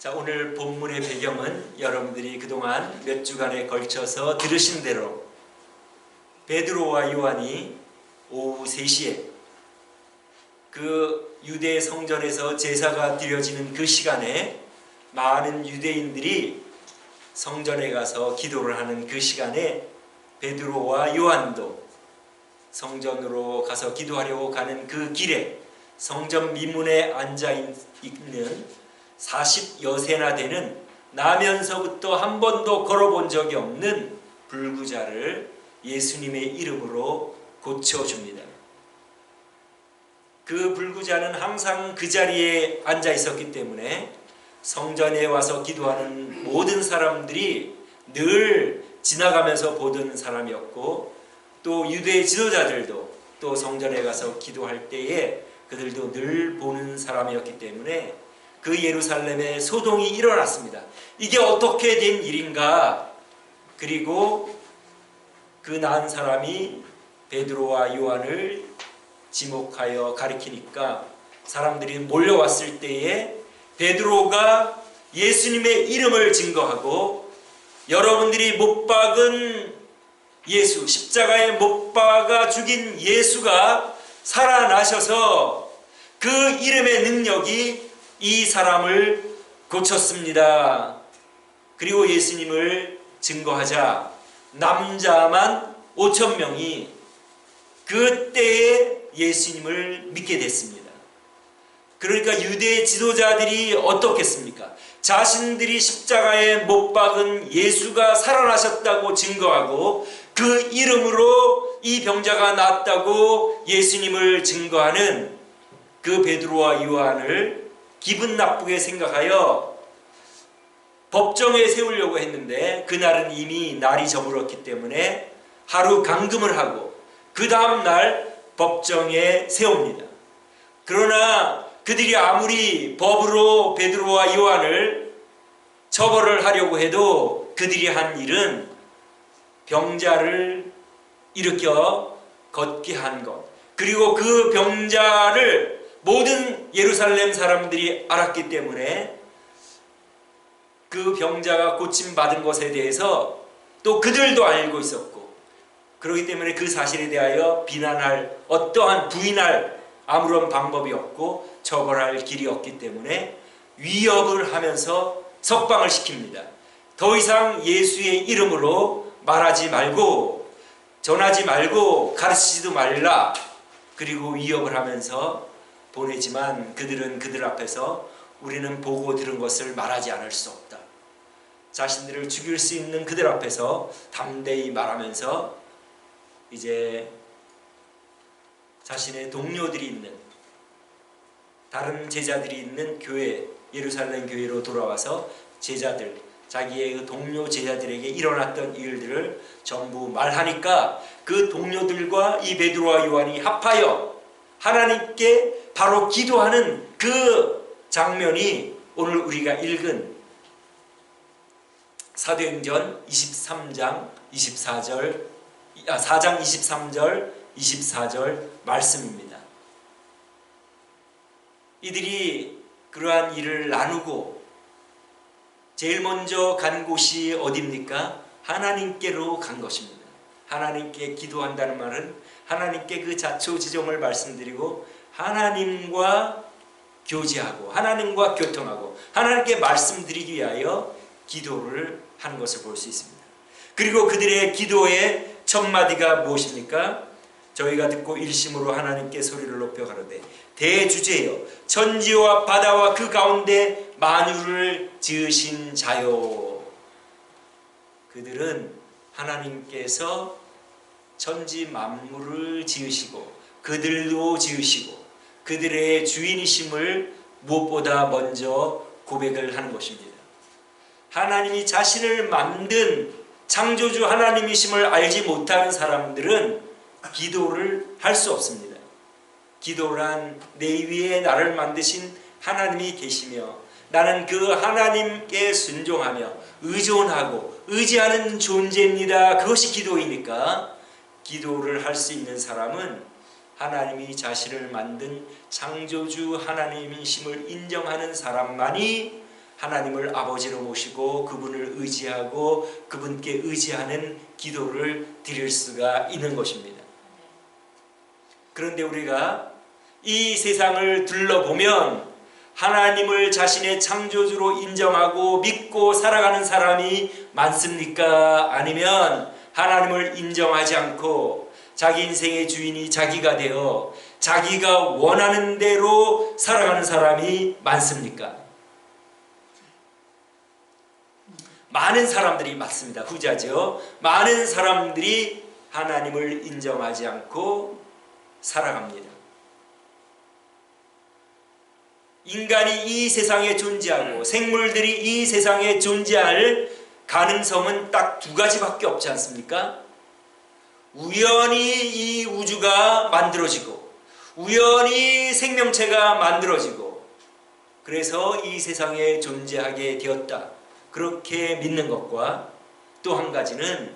자, 오늘 본문의 배경은 여러분들이 그동안 몇 주간에 걸쳐서 들으신 대로 베드로와 요한이 오후 3시에 그 유대 성전에서 제사가 드려지는 그 시간에 많은 유대인들이 성전에 가서 기도를 하는 그 시간에 베드로와 요한도 성전으로 가서 기도하려고 가는 그 길에 성전 미문에 앉아 있는 40여 세나 되는 나면서부터 한 번도 걸어본 적이 없는 불구자를 예수님의 이름으로 고쳐줍니다. 그 불구자는 항상 그 자리에 앉아 있었기 때문에 성전에 와서 기도하는 모든 사람들이 늘 지나가면서 보던 사람이었고, 또 유대 지도자들도 또 성전에 가서 기도할 때에 그들도 늘 보는 사람이었기 때문에 그 예루살렘에 소동이 일어났습니다. 이게 어떻게 된 일인가? 그리고 그 난 사람이 베드로와 요한을 지목하여 가리키니까 사람들이 몰려왔을 때에 베드로가 예수님의 이름을 증거하고, 여러분들이 못 박은 예수, 십자가에 못 박아 죽인 예수가 살아나셔서 그 이름의 능력이 이 사람을 고쳤습니다. 그리고 예수님을 증거하자 남자만 5,000명이 그때에 예수님을 믿게 됐습니다. 그러니까 유대 지도자들이 어떻겠습니까? 자신들이 십자가에 못 박은 예수가 살아나셨다고 증거하고 그 이름으로 이 병자가 낫다고 예수님을 증거하는 그 베드로와 요한을 기분 나쁘게 생각하여 법정에 세우려고 했는데, 그날은 이미 날이 저물었기 때문에 하루 감금을 하고 그 다음 날 법정에 세웁니다. 그러나 그들이 아무리 법으로 베드로와 요한을 처벌을 하려고 해도 그들이 한 일은 병자를 일으켜 걷게 한 것, 그리고 그 병자를 모든 예루살렘 사람들이 알았기 때문에 그 병자가 고침받은 것에 대해서 또 그들도 알고 있었고, 그렇기 때문에 그 사실에 대하여 비난할, 어떠한 부인할 아무런 방법이 없고 처벌할 길이 없기 때문에 위협을 하면서 석방을 시킵니다. 더 이상 예수의 이름으로 말하지 말고 전하지 말고 가르치지도 말라. 그리고 위협을 하면서 보내지만 그들은 그들 앞에서 우리는 보고 들은 것을 말하지 않을 수 없다. 자신들을 죽일 수 있는 그들 앞에서 담대히 말하면서 이제 자신의 동료들이 있는, 다른 제자들이 있는 교회, 예루살렘 교회로 돌아와서 제자들, 자기의 그 동료 제자들에게 일어났던 일들을 전부 말하니까 그 동료들과 이 베드로와 요한이 합하여 하나님께 바로 기도하는 그 장면이 오늘 우리가 읽은 사도행전 4장 23절 24절 말씀입니다. 이들이 그러한 일을 나누고 제일 먼저 간 곳이 어디입니까? 하나님께로 간 것입니다. 하나님께 기도한다는 말은 하나님께 그 자초지종을 말씀드리고 하나님과 교제하고 하나님과 교통하고 하나님께 말씀드리기 위하여 기도를 하는 것을 볼 수 있습니다. 그리고 그들의 기도의 첫 마디가 무엇입니까? 저희가 듣고 일심으로 하나님께 소리를 높여 가로되 대주제여 천지와 바다와 그 가운데 만유를 지으신 자요. 그들은 하나님께서 천지 만물을 지으시고 그들도 지으시고 그들의 주인이심을 무엇보다 먼저 고백을 하는 것입니다. 하나님이 자신을 만든 창조주 하나님이심을 알지 못하는 사람들은 기도를 할 수 없습니다. 기도란 내 위에 나를 만드신 하나님이 계시며 나는 그 하나님께 순종하며 의존하고 의지하는 존재입니다. 그것이 기도이니까 기도를 할 수 있는 사람은 하나님이 자신을 만든 창조주 하나님이심을 인정하는 사람만이 하나님을 아버지로 모시고 그분을 의지하고 그분께 의지하는 기도를 드릴 수가 있는 것입니다. 그런데 우리가 이 세상을 둘러보면 하나님을 자신의 창조주로 인정하고 믿고 살아가는 사람이 많습니까? 아니면 하나님을 인정하지 않고 자기 인생의 주인이 자기가 되어 자기가 원하는 대로 살아가는 사람이 많습니까? 많은 사람들이 맞습니다. 후자죠. 많은 사람들이 하나님을 인정하지 않고 살아갑니다. 인간이 이 세상에 존재하고 생물들이 이 세상에 존재할 가능성은 딱 두 가지밖에 없지 않습니까? 우연히 이 우주가 만들어지고 우연히 생명체가 만들어지고 그래서 이 세상에 존재하게 되었다. 그렇게 믿는 것과 또 한 가지는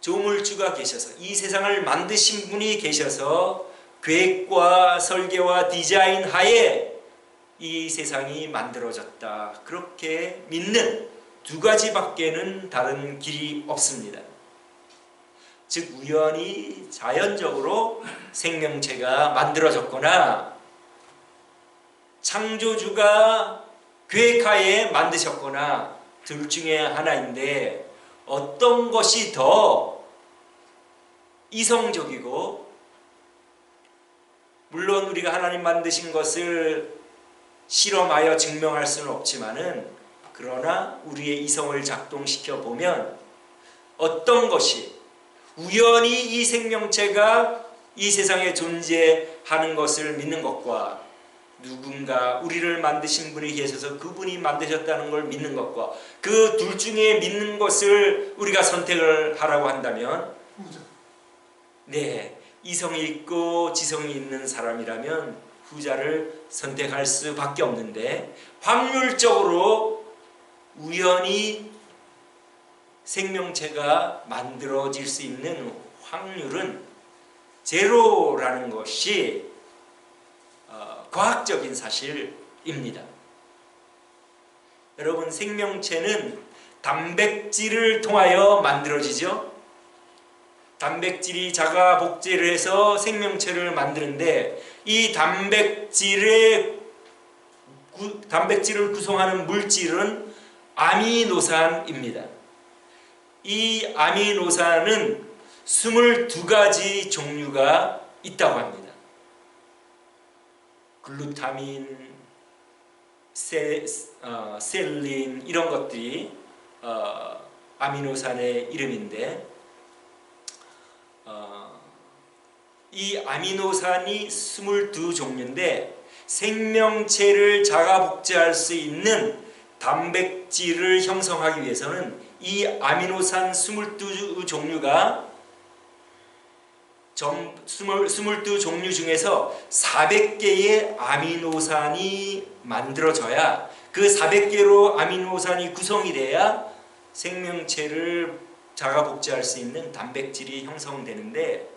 조물주가 계셔서 이 세상을 만드신 분이 계셔서 계획과 설계와 디자인 하에 이 세상이 만들어졌다. 그렇게 믿는 두 가지밖에는 다른 길이 없습니다. 즉 우연히 자연적으로 생명체가 만들어졌거나 창조주가 계획하에 만드셨거나 둘 중에 하나인데 어떤 것이 더 이성적이고 물론 우리가 하나님 만드신 것을 실험하여 증명할 수는 없지만은 그러나 우리의 이성을 작동시켜 보면 어떤 것이 우연히 이 생명체가 이 세상에 존재하는 것을 믿는 것과 누군가 우리를 만드신 분이 계셔서 그분이 만드셨다는 걸 믿는 것과 그 둘 중에 믿는 것을 우리가 선택을 하라고 한다면 네, 이성이 있고 지성이 있는 사람이라면 후자를 선택할 수밖에 없는데 확률적으로 우연히 생명체가 만들어질 수 있는 확률은 제로라는 것이 과학적인 사실입니다. 여러분 생명체는 단백질을 통하여 만들어지죠. 단백질이 자가 복제를 해서 생명체를 만드는데 이 단백질을 구성하는 물질은 아미노산입니다. 이 아미노산은 22가지 종류가 있다고 합니다. 글루타민, 셀린 이런 것들이 아미노산의 이름인데 이 아미노산이 22종류인데 생명체를 자가 복제할 수 있는 단백질을 형성하기 위해서는 이 아미노산 22종류가 22종류 중에서 400개의 아미노산이 만들어져야 그 400개로 아미노산이 구성이 돼야 생명체를 자가 복제할 수 있는 단백질이 형성되는데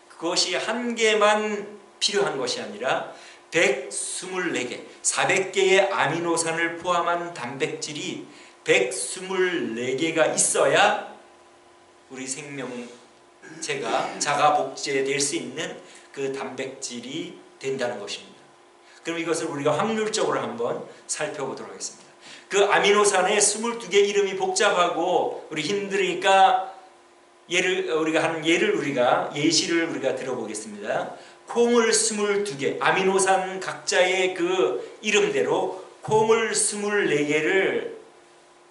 그것이 한 개만 필요한 것이 아니라 124개, 400개의 아미노산을 포함한 단백질이 124개가 있어야 우리 생명체가 자가 복제될 수 있는 그 단백질이 된다는 것입니다. 그럼 이것을 우리가 확률적으로 한번 살펴보도록 하겠습니다. 그 아미노산의 22개 이름이 복잡하고 우리 힘드니까 예시를 우리가 들어보겠습니다. 콩을 22개, 아미노산 각자의 그 이름대로 콩을 24개를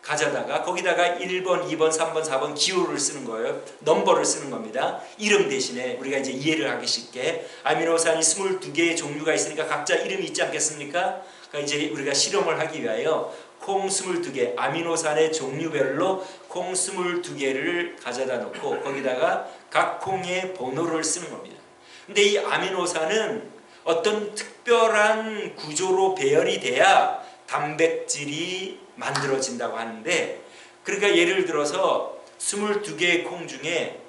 가져다가 거기다가 1번, 2번, 3번, 4번 기호를 쓰는 거예요. 넘버를 쓰는 겁니다. 이름 대신에 우리가 이제 이해를 하기 쉽게 아미노산이 22개의 종류가 있으니까 각자 이름이 있지 않겠습니까? 그러니까 이제 우리가 실험을 하기 위하여 콩 22개, 아미노산의 종류별로 콩 22개를 가져다 놓고 거기다가 각 콩의 번호를 쓰는 겁니다. 근데 이 아미노산은 어떤 특별한 구조로 배열이 돼야 단백질이 만들어진다고 하는데 그러니까 예를 들어서 22개의 콩 중에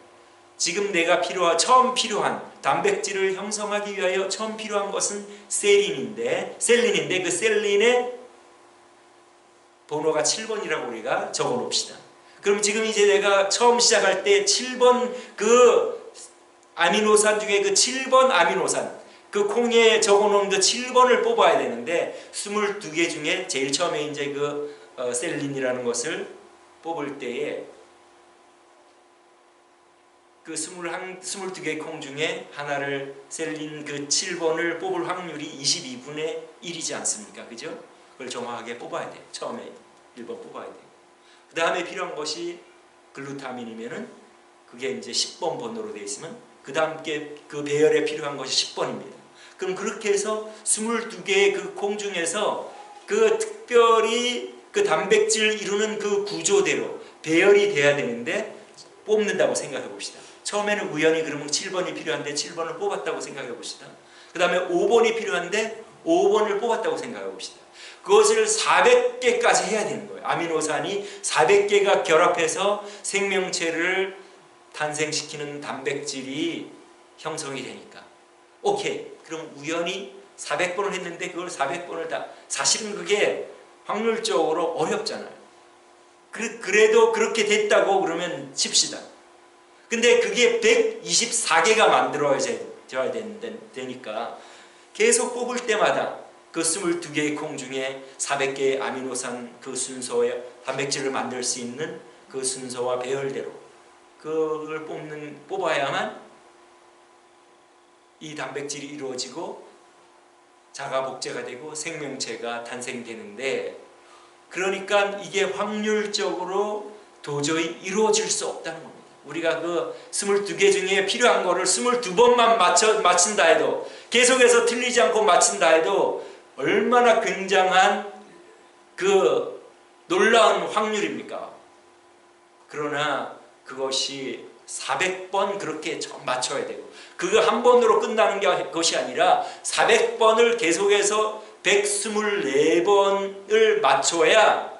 지금 내가 처음 필요한 단백질을 형성하기 위하여 처음 필요한 것은 셀린인데 그 셀린의 번호가 7번이라고 우리가 적어 놓읍시다. 그럼 지금 이제 내가 처음 시작할 때 7번 그 아미노산 중에 그 7번 아미노산 그 콩에 적어 놓은 그 7번을 뽑아야 되는데 22개 중에 제일 처음에 이제 그 셀린이라는 것을 뽑을 때에 그 22개 콩 중에 하나를 셀린 그 7번을 뽑을 확률이 22분의 1이지 않습니까? 그죠? 그걸 정확하게 뽑아야 돼요. 처음에 1번 뽑아야 돼요. 그 다음에 필요한 것이 글루타민이면은 그게 이제 10번 번호로 되어 있으면 그 다음 게 그 배열에 필요한 것이 10번입니다. 그럼 그렇게 해서 22개의 그 콩 중에서 그 특별히 그 단백질을 이루는 그 구조대로 배열이 돼야 되는데 뽑는다고 생각해 봅시다. 처음에는 우연히 그러면 7번이 필요한데 7번을 뽑았다고 생각해 봅시다. 그 다음에 5번이 필요한데 5번을 뽑았다고 생각해 봅시다. 그것을 400개까지 해야 되는 거예요. 아미노산이 400개가 결합해서 생명체를 탄생시키는 단백질이 형성이 되니까 오케이. 그럼 우연히 400번을 했는데 그걸 400번을 다 사실은 그게 확률적으로 어렵잖아요. 그래도 그렇게 됐다고 그러면 칩시다. 근데 그게 124개가 만들어져야 되니까 계속 뽑을 때마다 그 22개의 콩 중에 400개의 아미노산 그 순서의 단백질을 만들 수 있는 그 순서와 배열대로 그걸 뽑아야만 이 단백질이 이루어지고 자가 복제가 되고 생명체가 탄생되는데 그러니까 이게 확률적으로 도저히 이루어질 수 없다는 겁니다. 우리가 그 22개 중에 필요한 거를 22번만 맞춘다 해도 계속해서 틀리지 않고 맞춘다 해도 얼마나 굉장한 그 놀라운 확률입니까? 그러나 그것이 400번 그렇게 맞춰야 되고 그거 한 번으로 끝나는 것이 아니라 400번을 계속해서 124번을 맞춰야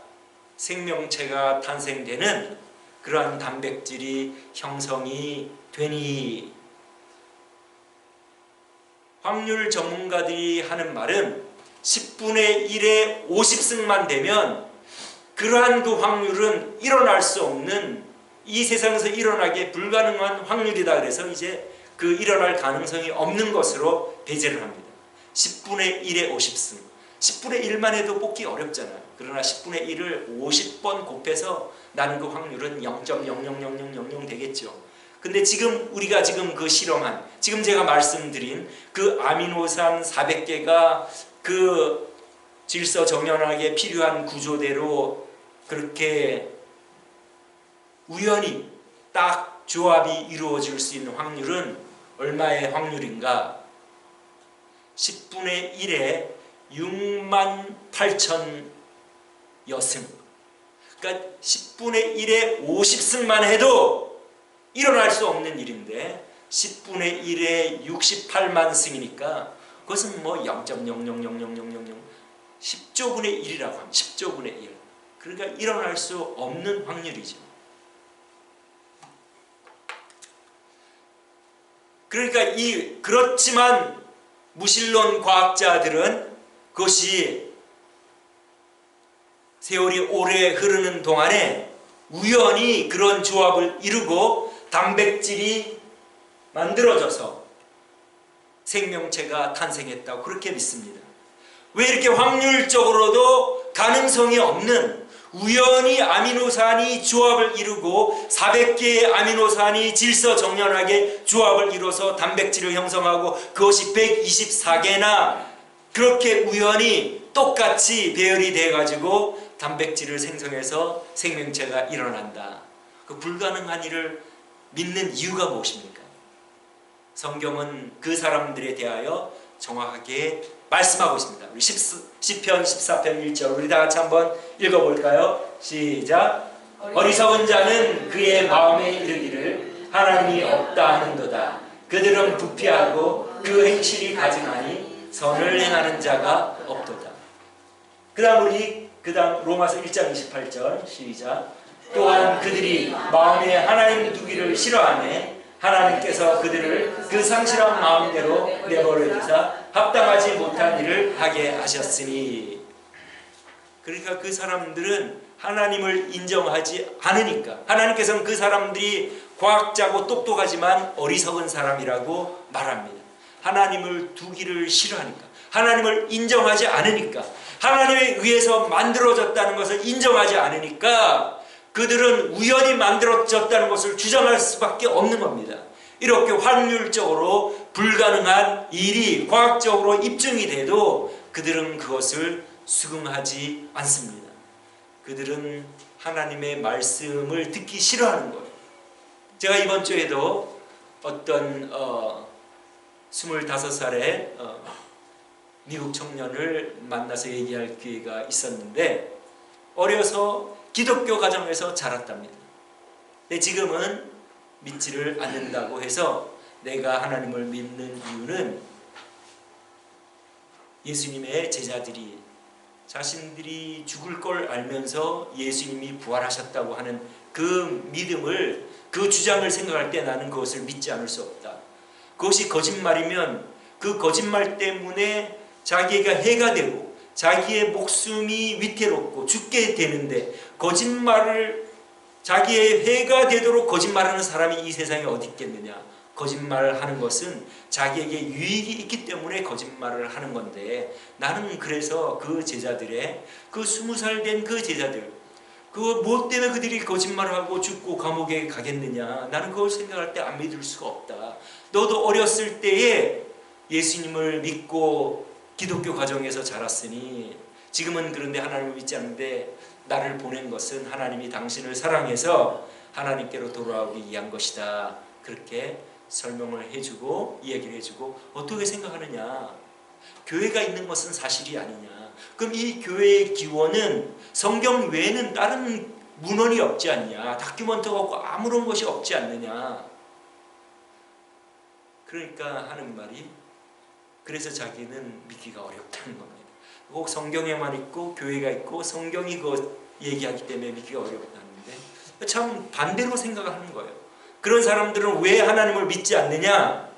생명체가 탄생되는 그러한 단백질이 형성이 되니 확률 전문가들이 하는 말은 10분의 1의 50승만 되면 그러한 그 확률은 일어날 수 없는 이 세상에서 일어나기 불가능한 확률이다. 그래서 이제 그 일어날 가능성이 없는 것으로 배제를 합니다. 10분의 1의 50승. 10분의 1만 해도 뽑기 어렵잖아요. 그러나 10분의 1을 50번 곱해서 나는 그 확률은 0.00000 되겠죠. 근데 지금 우리가 지금 그 실험한 지금 제가 말씀드린 그 아미노산 400개가 그 질서 정연하게 필요한 구조대로 그렇게 우연히 딱 조합이 이루어질 수 있는 확률은 얼마의 확률인가? 10분의 1에 68,000 여승. 그러니까 10분의 1에 50승만 해도 일어날 수 없는 일인데 10분의 1에 68만 승이니까 그것은 뭐 0.0000000 10조분의 1이라고 합니다. 10조분의 1. 그러니까 일어날 수 없는 확률이죠. 그러니까 그렇지만 무신론 과학자들은 그것이 세월이 오래 흐르는 동안에 우연히 그런 조합을 이루고 단백질이 만들어져서 생명체가 탄생했다고 그렇게 믿습니다. 왜 이렇게 확률적으로도 가능성이 없는 우연히 아미노산이 조합을 이루고 400개의 아미노산이 질서정연하게 조합을 이뤄서 단백질을 형성하고 그것이 124개나 그렇게 우연히 똑같이 배열이 돼가지고 단백질을 생성해서 생명체가 일어난다. 그 불가능한 일을 믿는 이유가 무엇입니까? 성경은 그 사람들에 대하여 정확하게 말씀하고 있습니다. 우리 시편 14편 1절 우리 다 같이 한번 읽어볼까요? 시작. 어리석은 자는 그의 마음에 이르기를 하나님이 없다 하는도다. 그들은 부패하고 그 행실이 가증하니 선을 행하는 자가 없도다. 그 다음 로마서 1장 28절 시작. 또한 그들이 마음에 하나님 두기를 싫어하네 하나님께서 그들을 그 상실한 마음대로 내버려 두사 합당하지 못한 일을 하게 하셨으니. 그러니까 그 사람들은 하나님을 인정하지 않으니까, 하나님께서는 그 사람들이 과학자고 똑똑하지만 어리석은 사람이라고 말합니다. 하나님을 두기를 싫어하니까, 하나님을 인정하지 않으니까, 하나님에 의해서 만들어졌다는 것을 인정하지 않으니까 그들은 우연히 만들어졌다는 것을 주장할 수밖에 없는 겁니다. 이렇게 확률적으로 불가능한 일이 과학적으로 입증이 돼도 그들은 그것을 수긍하지 않습니다. 그들은 하나님의 말씀을 듣기 싫어하는 거예요. 제가 이번 주에도 어떤 25살의 미국 청년을 만나서 얘기할 기회가 있었는데, 어려서 기독교 가정에서 자랐답니다. 근데 지금은 믿지를 않는다고 해서, 내가 하나님을 믿는 이유는 예수님의 제자들이 자신들이 죽을 걸 알면서 예수님이 부활하셨다고 하는 그 믿음을, 그 주장을 생각할 때 나는 그것을 믿지 않을 수 없다. 그것이 거짓말이면 그 거짓말 때문에 자기가 해가 되고 자기의 목숨이 위태롭고 죽게 되는데, 거짓말을 자기의 해가 되도록 거짓말하는 사람이 이 세상에 어디 있겠느냐. 거짓말하는 것은 자기에게 유익이 있기 때문에 거짓말을 하는 건데, 나는 그래서 그 제자들의, 그 20살 된 그 제자들, 그거 뭐 때문에 그들이 거짓말을 하고 죽고 감옥에 가겠느냐, 나는 그걸 생각할 때 안 믿을 수가 없다. 너도 어렸을 때에 예수님을 믿고 기독교 가정에서 자랐으니 지금은 그런데 하나님을 믿지 않는데, 나를 보낸 것은 하나님이 당신을 사랑해서 하나님께로 돌아오기 위한 것이다. 그렇게 설명을 해주고 이야기를 해주고, 어떻게 생각하느냐, 교회가 있는 것은 사실이 아니냐, 그럼 이 교회의 기원은 성경 외에는 다른 문헌이 없지 않냐, 다큐멘터가 없고 아무런 것이 없지 않느냐. 그러니까 하는 말이, 그래서 자기는 믿기가 어렵다는 겁니다. 꼭 성경에만 있고 교회가 있고 성경이 그거 얘기하기 때문에 믿기가 어렵다는데, 참 반대로 생각을 하는 거예요. 그런 사람들은 왜 하나님을 믿지 않느냐?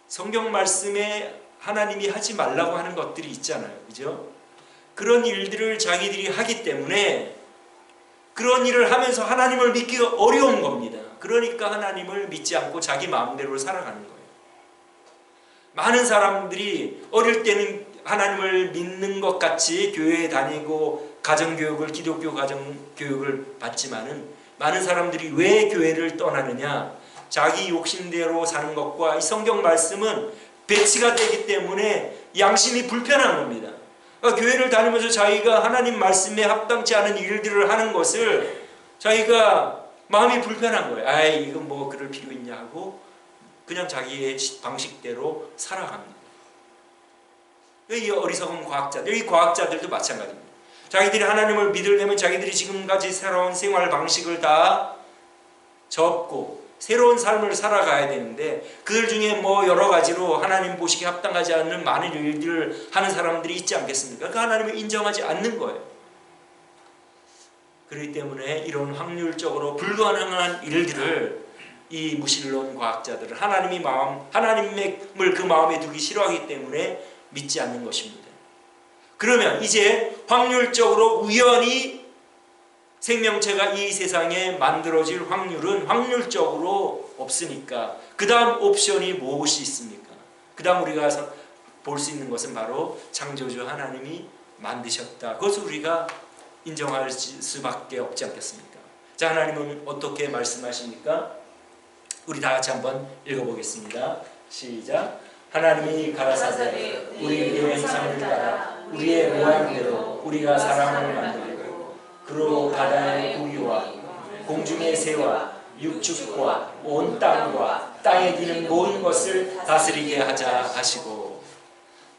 성경 말씀에 하나님이 하지 말라고 하는 것들이 있잖아요. 그죠? 그런 일들을 자기들이 하기 때문에 그런 일을 하면서 하나님을 믿기가 어려운 겁니다. 그러니까 하나님을 믿지 않고 자기 마음대로 살아가는 거예요. 많은 사람들이 어릴 때는 하나님을 믿는 것 같이 교회에 다니고 가정교육을, 기독교 가정교육을 받지만은, 많은 사람들이 왜 교회를 떠나느냐, 자기 욕심대로 사는 것과 이 성경 말씀은 배치가 되기 때문에 양심이 불편한 겁니다. 그러니까 교회를 다니면서 자기가 하나님 말씀에 합당치 않은 일들을 하는 것을 자기가 마음이 불편한 거예요. 아이, 이건 뭐 그럴 필요 있냐 하고 그냥 자기의 방식대로 살아갑니다. 이 어리석은 과학자들, 이 과학자들도 마찬가지입니다. 자기들이 하나님을 믿으려면 자기들이 지금까지 새로운 생활 방식을 다 접고 새로운 삶을 살아가야 되는데, 그들 중에 뭐 여러 가지로 하나님 보시기에 합당하지 않는 많은 일들을 하는 사람들이 있지 않겠습니까? 그 하나님을 인정하지 않는 거예요. 그렇기 때문에 이런 확률적으로 불가능한 일들을 이 무신론 과학자들은 하나님을 그 마음에 두기 싫어하기 때문에 믿지 않는 것입니다. 그러면 이제 확률적으로 우연히 생명체가 이 세상에 만들어질 확률은 확률적으로 없으니까 그 다음 옵션이 무엇이 있습니까? 그 다음 우리가 볼 수 있는 것은 바로 창조주 하나님이 만드셨다. 그것을 우리가 인정할 수밖에 없지 않겠습니까? 자, 하나님은 어떻게 말씀하십니까? 우리 다 같이 한번 읽어보겠습니다. 시작. 하나님이 가라사대 우리의 형상을 따라 우리의 모양대로 우리가 사람을 만들고 그로 바다의 고기와 공중의 새와 육축과 온 땅과 땅에 기는 모든 것을 다스리게 하자 하시고.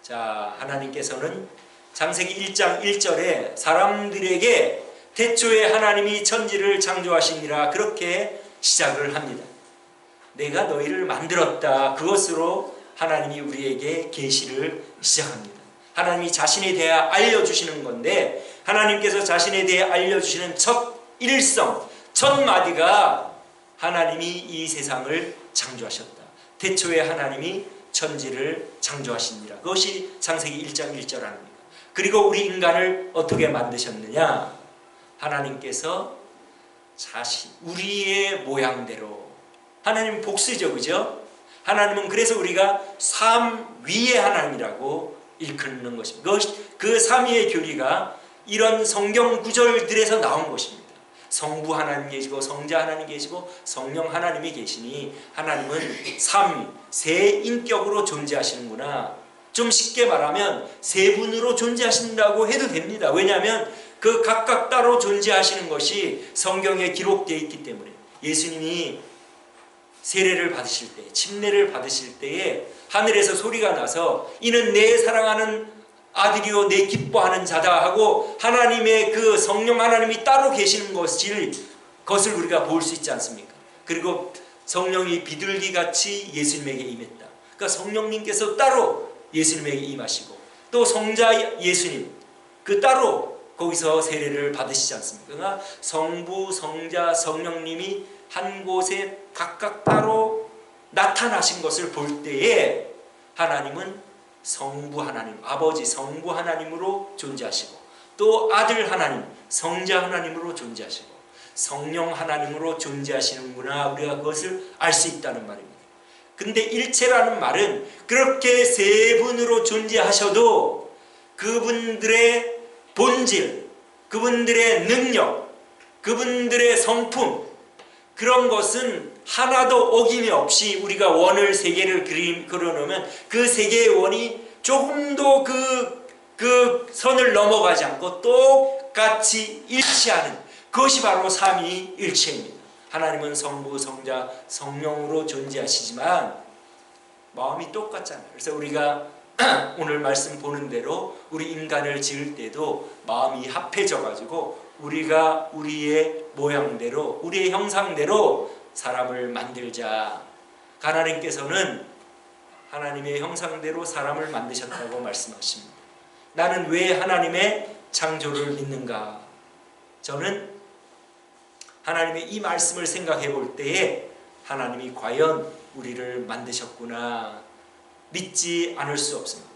자, 하나님께서는 창세기 1장 1절에 사람들에게 태초에 하나님이 천지를 창조하시니라 그렇게 시작을 합니다. 내가 너희를 만들었다. 그것으로 하나님이 우리에게 계시를 시작합니다. 하나님이 자신에 대해 알려주시는 건데, 하나님께서 자신에 대해 알려주시는 첫 일성, 첫 마디가 하나님이 이 세상을 창조하셨다. 태초에 하나님이 천지를 창조하시니라. 그것이 창세기 1장 1절 아닙니까? 그리고 우리 인간을 어떻게 만드셨느냐? 하나님께서 우리의 모양대로. 하나님은 복수죠, 그죠? 하나님은 그래서 우리가 삼위의 하나님이라고 일컫는 것입니다. 그 삼위의 교리가 이런 성경 구절들에서 나온 것입니다. 성부 하나님 계시고 성자 하나님 계시고 성령 하나님이 계시니 하나님은 삼위, 세 인격으로 존재하시는구나. 좀 쉽게 말하면 세 분으로 존재하신다고 해도 됩니다. 왜냐하면 그 각각 따로 존재하시는 것이 성경에 기록되어 있기 때문에. 예수님이 세례를 받으실 때, 침례를 받으실 때에 하늘에서 소리가 나서 이는 내 사랑하는 아들이요 내 기뻐하는 자다 하고 하나님의 그 성령 하나님이 따로 계시는 것을 우리가 볼 수 있지 않습니까? 그리고 성령이 비둘기같이 예수님에게 임했다. 그러니까 성령님께서 따로 예수님에게 임하시고 또 성자 예수님 그 따로 거기서 세례를 받으시지 않습니까? 그러니까 성부, 성자, 성령님이 한 곳에 각각 따로 나타나신 것을 볼 때에 하나님은 성부 하나님, 아버지 성부 하나님으로 존재하시고 또 아들 하나님, 성자 하나님으로 존재하시고 성령 하나님으로 존재하시는구나. 우리가 그것을 알 수 있다는 말입니다. 근데 일체라는 말은 그렇게 세 분으로 존재하셔도 그분들의 본질, 그분들의 능력, 그분들의 성품 그런 것은 하나도 어김이 없이 우리가 원을 세 개를 그려놓으면 그 세 개의 원이 조금도 그 선을 넘어가지 않고 똑같이 일치하는 그것이 바로 삼위일체입니다. 하나님은 성부, 성자, 성령으로 존재하시지만 마음이 똑같잖아요. 그래서 우리가 오늘 말씀 보는 대로 우리 인간을 지을 때도 마음이 합해져 가지고 우리가 우리의 모양대로 우리의 형상대로 사람을 만들자. 하나님께서는 하나님의 형상대로 사람을 만드셨다고 말씀하십니다. 나는 왜 하나님의 창조를 믿는가? 저는 하나님의 이 말씀을 생각해 볼 때에 하나님이 과연 우리를 만드셨구나 믿지 않을 수 없습니다.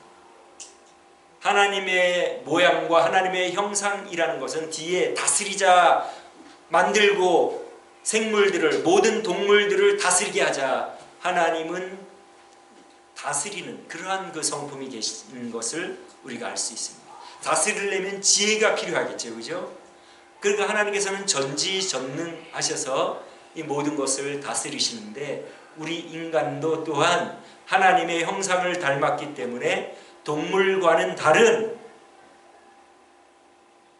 하나님의 모양과 하나님의 형상이라는 것은 뒤에 다스리자, 만들고 생물들을, 모든 동물들을 다스리게 하자. 하나님은 다스리는 그러한 그 성품이 계신 것을 우리가 알 수 있습니다. 다스리려면 지혜가 필요하겠죠, 그죠? 그러니까 하나님께서는 전지전능하셔서 이 모든 것을 다스리시는데 우리 인간도 또한 하나님의 형상을 닮았기 때문에 동물과는 다른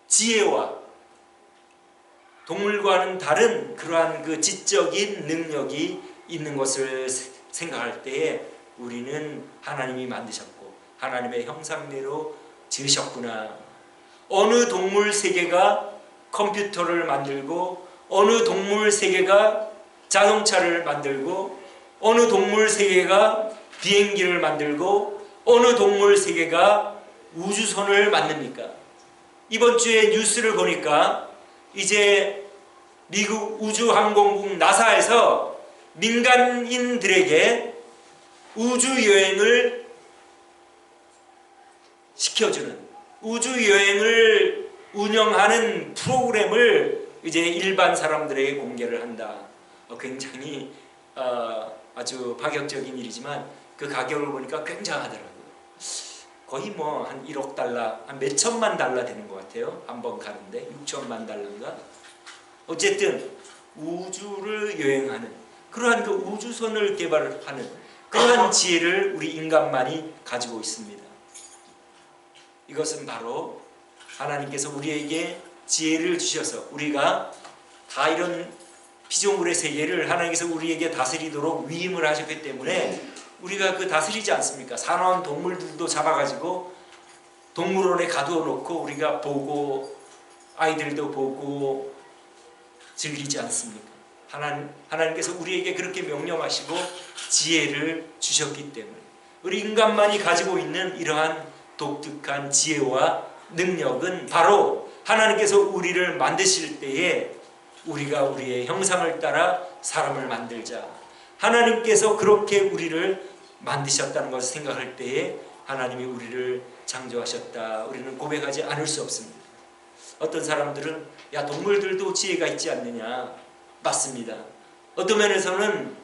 지혜와 동물과는 다른 그러한 그 지적인 능력이 있는 것을 생각할 때에 우리는 하나님이 만드셨고 하나님의 형상대로 지으셨구나. 어느 동물 세계가 컴퓨터를 만들고 어느 동물 세계가 자동차를 만들고 어느 동물 세계가 비행기를 만들고 어느 동물 세계가 우주선을 만듭니까? 이번 주에 뉴스를 보니까 이제 미국 우주항공국 나사에서 민간인들에게 우주여행을 시켜주는 우주여행을 운영하는 프로그램을 이제 일반 사람들에게 공개를 한다. 굉장히 아주 파격적인 일이지만 그 가격을 보니까 굉장하더라고요. 거의 뭐 한 1억 달러, 한 몇 천만 달러 되는 것 같아요. 한 번 가는데 6천만 달러인가. 어쨌든 우주를 여행하는 그러한 그 우주선을 개발하는 그러한 지혜를 우리 인간만이 가지고 있습니다. 이것은 바로 하나님께서 우리에게 지혜를 주셔서 우리가 다 이런 피조물의 세계를 하나님께서 우리에게 다스리도록 위임을 하셨기 때문에 우리가 그 다스리지 않습니까? 사나운 동물들도 잡아가지고 동물원에 가두어놓고 우리가 보고 아이들도 보고 즐기지 않습니까? 하나님께서 우리에게 그렇게 명령하시고 지혜를 주셨기 때문에 우리 인간만이 가지고 있는 이러한 독특한 지혜와 능력은 바로 하나님께서 우리를 만드실 때에 우리가 우리의 형상을 따라 사람을 만들자. 하나님께서 그렇게 우리를 만드셨다는 것을 생각할 때에 하나님이 우리를 창조하셨다. 우리는 고백하지 않을 수 없습니다. 어떤 사람들은 야, 동물들도 지혜가 있지 않느냐. 맞습니다. 어떤 면에서는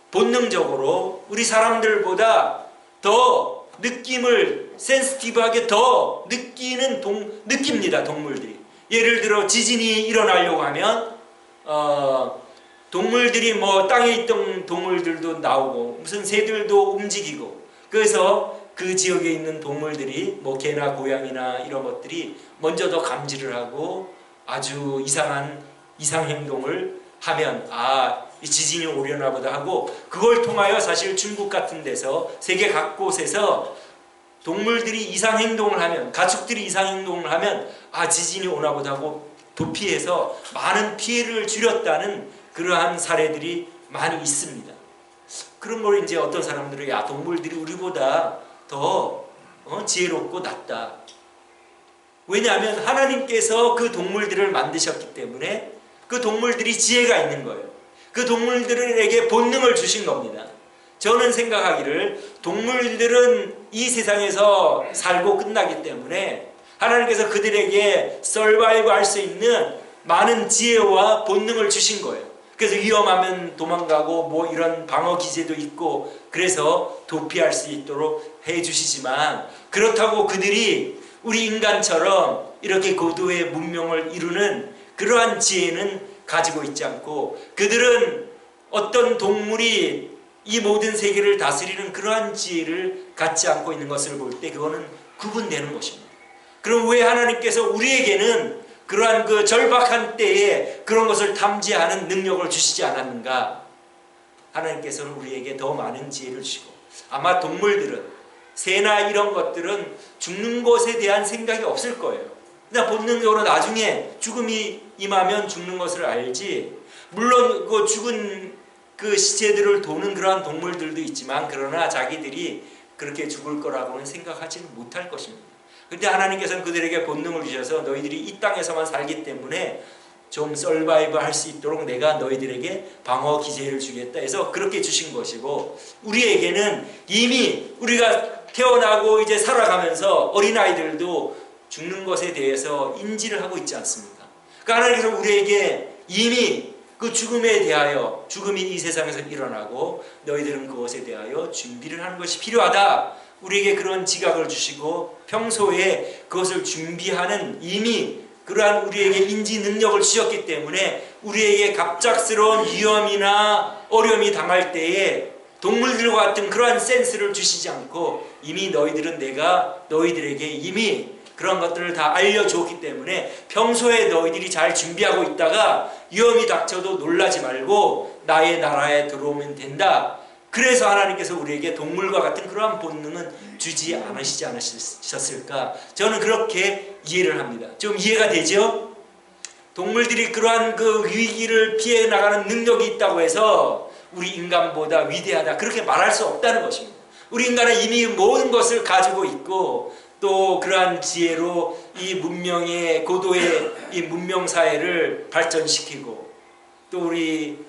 본능적으로 우리 사람들보다 더 느낌을 센시티브하게 더 느낍니다. 동물들이. 예를 들어 지진이 일어나려고 하면 동물들이 뭐 땅에 있던 동물들도 나오고 무슨 새들도 움직이고, 그래서 그 지역에 있는 동물들이 뭐 개나 고양이나 이런 것들이 먼저 더 감지를 하고 아주 이상 행동을 하면 이 지진이 오려나 보다 하고, 그걸 통하여 사실 중국 같은 데서 세계 각곳에서 동물들이 이상 행동을 하면, 가축들이 이상 행동을 하면 지진이 오나 보다 하고 도피해서 많은 피해를 줄였다는 그러한 사례들이 많이 있습니다. 그런 걸 이제 어떤 사람들은 동물들이 우리보다 더 지혜롭고 낫다. 왜냐하면 하나님께서 그 동물들을 만드셨기 때문에 그 동물들이 지혜가 있는 거예요. 그 동물들에게 본능을 주신 겁니다. 저는 생각하기를 동물들은 이 세상에서 살고 끝나기 때문에 하나님께서 그들에게 서바이브 할 수 있는 많은 지혜와 본능을 주신 거예요. 그래서 위험하면 도망가고 뭐 이런 방어 기제도 있고 그래서 도피할 수 있도록 해주시지만, 그렇다고 그들이 우리 인간처럼 이렇게 고도의 문명을 이루는 그러한 지혜는 가지고 있지 않고, 그들은 어떤 동물이 이 모든 세계를 다스리는 그러한 지혜를 갖지 않고 있는 것을 볼 때 그거는 구분되는 것입니다. 그럼 왜 하나님께서 우리에게는 그러한 그 절박한 때에 그런 것을 탐지하는 능력을 주시지 않았는가? 하나님께서는 우리에게 더 많은 지혜를 주시고, 아마 동물들은, 새나 이런 것들은 죽는 것에 대한 생각이 없을 거예요. 그냥 본능적으로 나중에 죽음이 임하면 죽는 것을 알지, 물론 그 죽은 그 시체들을 도는 그러한 동물들도 있지만 그러나 자기들이 그렇게 죽을 거라고는 생각하지는 못할 것입니다. 그런데 하나님께서는 그들에게 본능을 주셔서 너희들이 이 땅에서만 살기 때문에 좀 서바이브 할 수 있도록 내가 너희들에게 방어 기제를 주겠다 해서 그렇게 주신 것이고, 우리에게는 이미 우리가 태어나고 이제 살아가면서 어린아이들도 죽는 것에 대해서 인지를 하고 있지 않습니까? 그러니까 하나님께서 우리에게 이미 그 죽음에 대하여, 죽음이 이 세상에서 일어나고 너희들은 그것에 대하여 준비를 하는 것이 필요하다. 우리에게 그런 지각을 주시고 평소에 그것을 준비하는 이미 그러한 우리에게 인지 능력을 주셨기 때문에 우리에게 갑작스러운 위험이나 어려움이 당할 때에 동물들과 같은 그러한 센스를 주시지 않고 이미 너희들은 내가 너희들에게 이미 그런 것들을 다 알려줬기 때문에 평소에 너희들이 잘 준비하고 있다가 위험이 닥쳐도 놀라지 말고 나의 나라에 들어오면 된다. 그래서 하나님께서 우리에게 동물과 같은 그러한 본능은 주지 않으시지 않으셨을까? 저는 그렇게 이해를 합니다. 좀 이해가 되죠? 동물들이 그러한 그 위기를 피해 나가는 능력이 있다고 해서 우리 인간보다 위대하다 그렇게 말할 수 없다는 것입니다. 우리 인간은 이미 모든 것을 가지고 있고 또 그러한 지혜로 이 문명의 고도의 이 문명 사회를 발전시키고 또 우리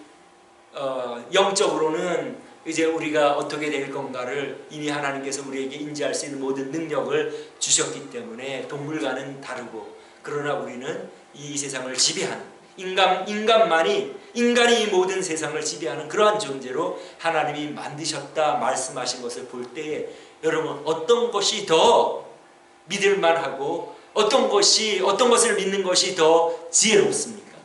영적으로는 이제 우리가 어떻게 될 건가를 이미 하나님께서 우리에게 인지할 수 있는 모든 능력을 주셨기 때문에 동물과는 다르고, 그러나 우리는 이 세상을 지배하는 인간이 이 모든 세상을 지배하는 그러한 존재로 하나님이 만드셨다 말씀하신 것을 볼 때에 여러분 어떤 것이 더 믿을만하고 어떤 것을 믿는 것이 더 지혜롭습니까?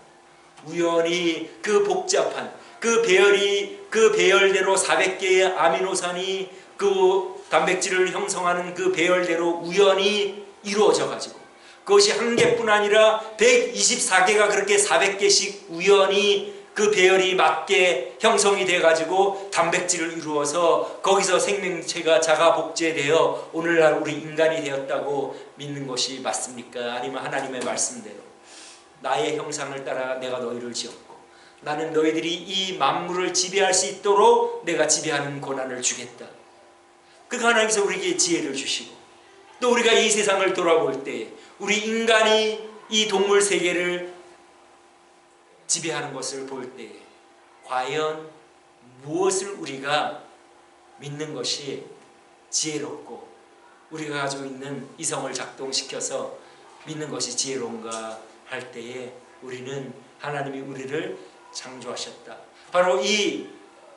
우연히 그 복잡한 그 배열대로 400개의 아미노산이 그 단백질을 형성하는 그 배열대로 우연히 이루어져 가지고 그것이 한 개뿐 아니라 124개가 그렇게 400개씩 우연히 그 배열이 맞게 형성이 돼 가지고 단백질을 이루어서 거기서 생명체가 자가 복제되어 오늘날 우리 인간이 되었다고 믿는 것이 맞습니까? 아니면 하나님의 말씀대로 나의 형상을 따라 내가 너희를 지었고 나는 너희들이 이 만물을 지배할 수 있도록 내가 지배하는 권한을 주겠다. 그러니까 하나님께서 우리에게 지혜를 주시고 또 우리가 이 세상을 돌아볼 때 우리 인간이 이 동물 세계를 지배하는 것을 볼 때 과연 무엇을 우리가 믿는 것이 지혜롭고 우리가 가지고 있는 이성을 작동시켜서 믿는 것이 지혜로운가 할 때에 우리는 하나님이 우리를 창조하셨다. 바로 이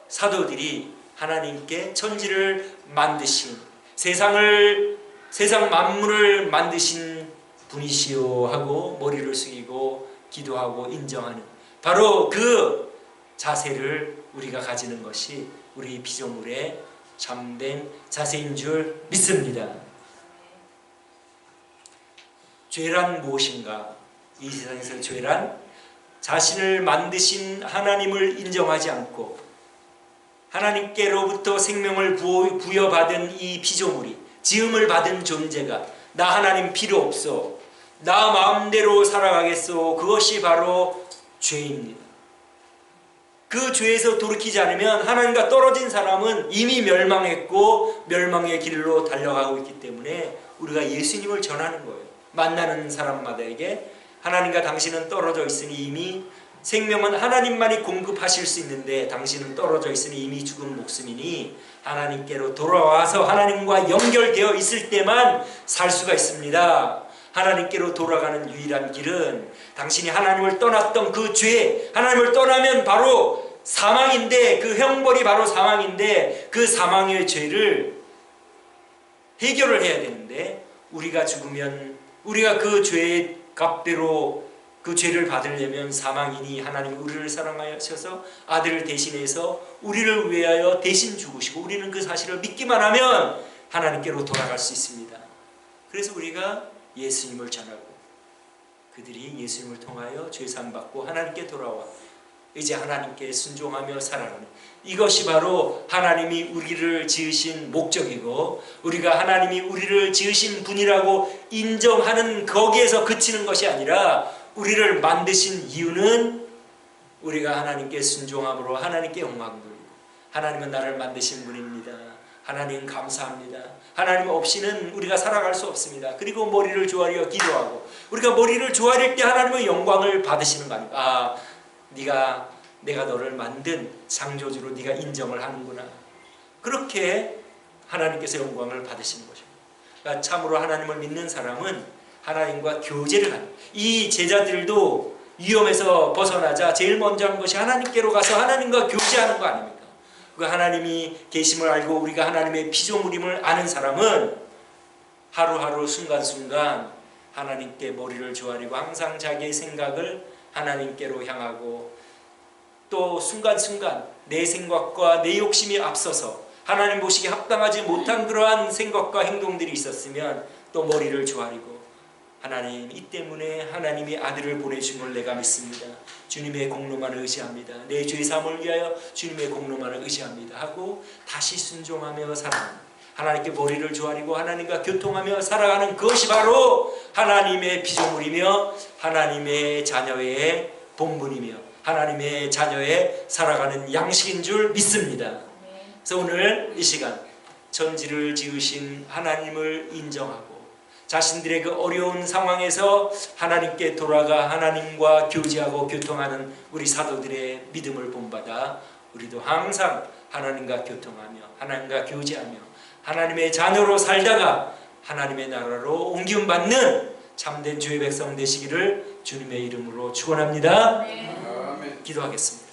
사도들이 하나님께 천지를 만드신 세상 만물을 만드신 분이시오 하고 머리를 숙이고 기도하고 인정하는 바로 그 자세를 우리가 가지는 것이 우리 피조물의 참된 자세인 줄 믿습니다. 죄란 무엇인가? 이 세상에서 죄란 자신을 만드신 하나님을 인정하지 않고 하나님께로부터 생명을 부여받은 이 피조물이 지음을 받은 존재가 나 하나님 필요 없어, 나 마음대로 살아가겠소, 그것이 바로 죄입니다. 그 죄에서 돌이키지 않으면 하나님과 떨어진 사람은 이미 멸망했고 멸망의 길로 달려가고 있기 때문에 우리가 예수님을 전하는 거예요. 만나는 사람마다에게 하나님과 당신은 떨어져 있으니 이미 생명은 하나님만이 공급하실 수 있는데 당신은 떨어져 있으니 이미 죽은 목숨이니 하나님께로 돌아와서 하나님과 연결되어 있을 때만 살 수가 있습니다. 하나님께로 돌아가는 유일한 길은 당신이 하나님을 떠났던 그 죄, 하나님을 떠나면 바로 사망인데 그 형벌이 바로 사망인데 그 사망의 죄를 해결을 해야 되는데 우리가 죽으면 우리가 그 죄의 값대로 그 죄를 받으려면 사망이니 하나님이 우리를 사랑하셔서 아들을 대신해서 우리를 위하여 대신 죽으시고 우리는 그 사실을 믿기만 하면 하나님께로 돌아갈 수 있습니다. 그래서 우리가 예수님을 전하고 그들이 예수님을 통하여 죄사함 받고 하나님께 돌아와 이제 하나님께 순종하며 살아가는 이것이 바로 하나님이 우리를 지으신 목적이고 우리가 하나님이 우리를 지으신 분이라고 인정하는 거기에서 그치는 것이 아니라 우리를 만드신 이유는 우리가 하나님께 순종함으로 하나님께 영광 돌리고 하나님은 나를 만드신 분입니다. 하나님 감사합니다. 하나님 없이는 우리가 살아갈 수 없습니다. 그리고 머리를 조아려 기도하고 우리가 머리를 조아릴 때 하나님의 영광을 받으시는 거 아닙니까? 내가 너를 만든 창조주로 네가 인정을 하는구나. 그렇게 하나님께서 영광을 받으시는 것입니다. 그러니까 참으로 하나님을 믿는 사람은 하나님과 교제를 하는 이 제자들도 위험에서 벗어나자 제일 먼저 한 것이 하나님께로 가서 하나님과 교제하는 거 아닙니까? 그 하나님이 계심을 알고 우리가 하나님의 피조물임을 아는 사람은 하루하루 순간순간 하나님께 머리를 조아리고 항상 자기의 생각을 하나님께로 향하고 또 순간순간 내 생각과 내 욕심이 앞서서 하나님 보시기에 합당하지 못한 그러한 생각과 행동들이 있었으면 또 머리를 조아리고 하나님 이 때문에 하나님이 아들을 보내신 걸 내가 믿습니다. 주님의 공로만을 의지합니다. 내 죄사함을 위하여 주님의 공로만을 의지합니다 하고 다시 순종하며 살아가는 하나님께 머리를 조아리고 하나님과 교통하며 살아가는 그것이 바로 하나님의 피조물이며 하나님의 자녀의 본분이며 하나님의 자녀의 살아가는 양식인 줄 믿습니다. 그래서 오늘 이 시간 천지를 지으신 하나님을 인정하고 자신들의 그 어려운 상황에서 하나님께 돌아가 하나님과 교제하고 교통하는 우리 사도들의 믿음을 본받아 우리도 항상 하나님과 교통하며 하나님과 교제하며 하나님의 자녀로 살다가 하나님의 나라로 옮김 받는 참된 주의 백성 되시기를 주님의 이름으로 축원합니다. 기도하겠습니다.